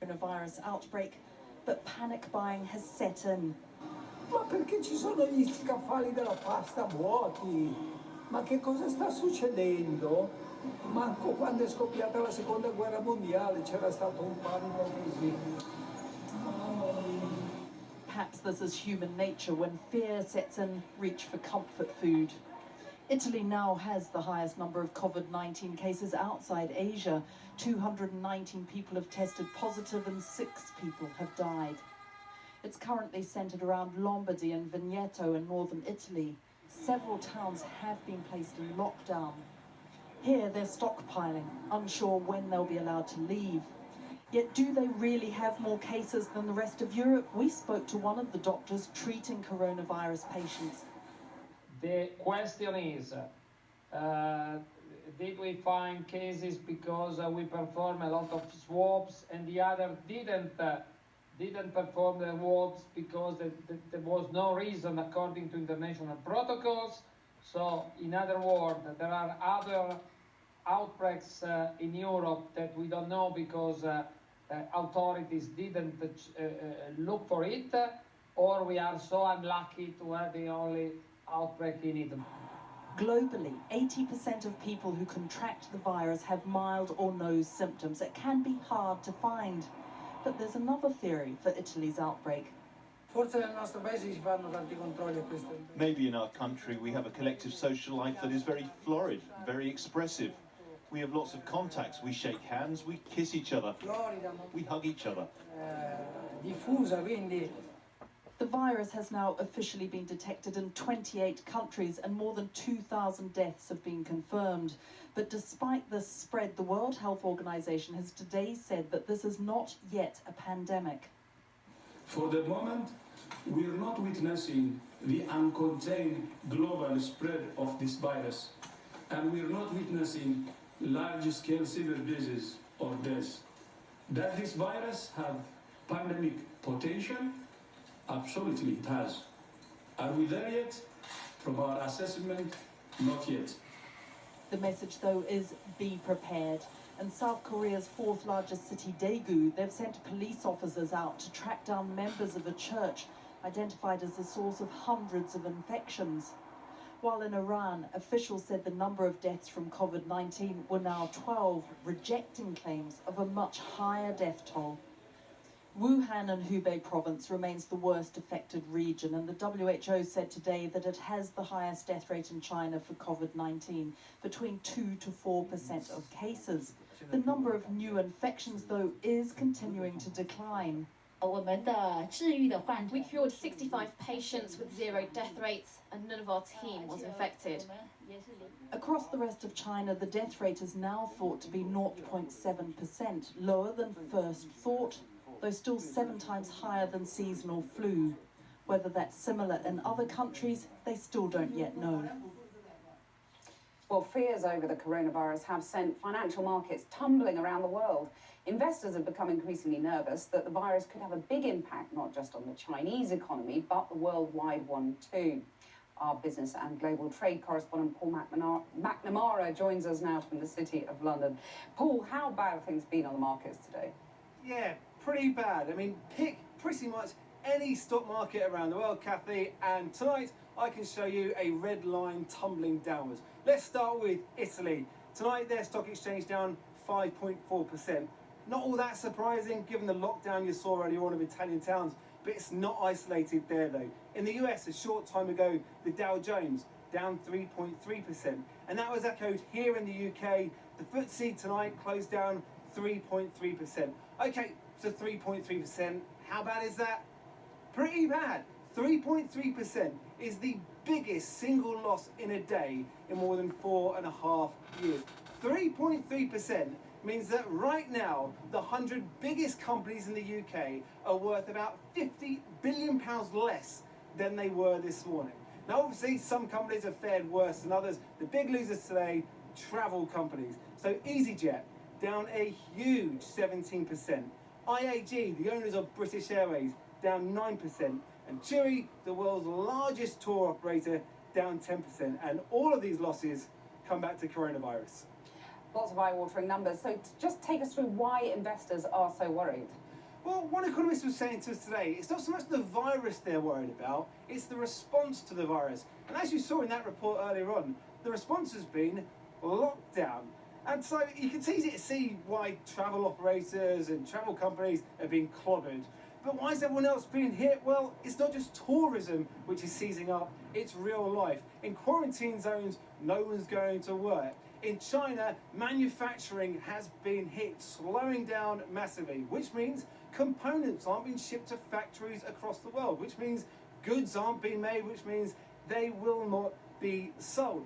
Coronavirus outbreak, but panic buying has set in. Ma perché ci sono gli scaffali della pasta vuoti? Ma che cosa sta succedendo? Manco quando è scoppiata la seconda guerra mondiale c'era stato un panico così. Perhaps this is human nature. When fear sets in, reach for comfort food. Italy now has the highest number of COVID-19 cases outside Asia. 219 people have tested positive and 6 people have died. It's currently centred around Lombardy and Veneto in northern Italy. Several towns have been placed in lockdown. Here they're stockpiling, unsure when they'll be allowed to leave. Yet do they really have more cases than the rest of Europe? We spoke to one of the doctors treating coronavirus patients. The question is, did we find cases because we perform a lot of swabs and the other didn't perform the swabs because there was no reason according to international protocols? So, in other words, there are other outbreaks in Europe that we don't know because authorities didn't look for it, or we are so unlucky to have the only outbreak in Italy. Globally, 80% of people who contract the virus have mild or no symptoms. It can be hard to find. But there's another theory for Italy's outbreak. Maybe in our country we have a collective social life that is very florid, very expressive. We have lots of contacts, we shake hands, we kiss each other, we hug each other. The virus has now officially been detected in 28 countries and more than 2,000 deaths have been confirmed. But despite this spread, the World Health Organization has today said that this is not yet a pandemic. For the moment, we are not witnessing the uncontained global spread of this virus, and we are not witnessing large-scale severe disease or deaths. Does this virus have pandemic potential? Absolutely, it has. Are we there yet? From our assessment, not yet. The message, though, is be prepared. In South Korea's fourth largest city, Daegu, they've sent police officers out to track down members of a church identified as the source of hundreds of infections. While in Iran, officials said the number of deaths from COVID-19 were now 12, rejecting claims of a much higher death toll. Wuhan and Hubei province remains the worst affected region, and the WHO said today that it has the highest death rate in China for COVID-19, between 2 to 4% of cases. The number of new infections, though, is continuing to decline. We cured 65 patients with 0 death rates, and none of our team was infected. Across the rest of China, the death rate is now thought to be 0.7%, lower than first thought, though still 7 times higher than seasonal flu. Whether that's similar in other countries, they still don't yet know. Well, fears over the coronavirus have sent financial markets tumbling around the world. Investors have become increasingly nervous that the virus could have a big impact not just on the Chinese economy, but the worldwide one too. Our business and global trade correspondent Paul McNamara joins us now from the City of London. Paul, how bad have things been on the markets today? Yeah, pretty bad. I mean, pick pretty much any stock market around the world, Kathy, and tonight I can show you a red line tumbling downwards. Let's start with Italy. Tonight their stock exchange down 5.4%. Not all that surprising given the lockdown you saw earlier on of Italian towns, but it's not isolated there though. In the US a short time ago, the Dow Jones down 3.3%, and that was echoed here in the UK. The FTSE tonight closed down 3.3%. Okay, so 3.3%, how bad is that? Pretty bad. 3.3% is the biggest single loss in a day in more than 4.5 years. 3.3% means that right now, the 100 biggest companies in the UK are worth about £50 billion less than they were this morning. Now, obviously, some companies have fared worse than others. The big losers today, travel companies. So EasyJet, down a huge 17%. IAG, the owners of British Airways, down 9%. And TUI, the world's largest tour operator, down 10%. And all of these losses come back to coronavirus. Lots of eye-watering numbers. So just take us through why investors are so worried. Well, one economist was saying to us today, it's not so much the virus they're worried about, it's the response to the virus. And as you saw in that report earlier on, the response has been lockdown. And so you can easy to see why travel operators and travel companies are being clobbered. But why is everyone else being hit? Well, it's not just tourism which is seizing up, it's real life. In quarantine zones, no one's going to work. In China, manufacturing has been hit, slowing down massively, which means components aren't being shipped to factories across the world, which means goods aren't being made, which means they will not be sold.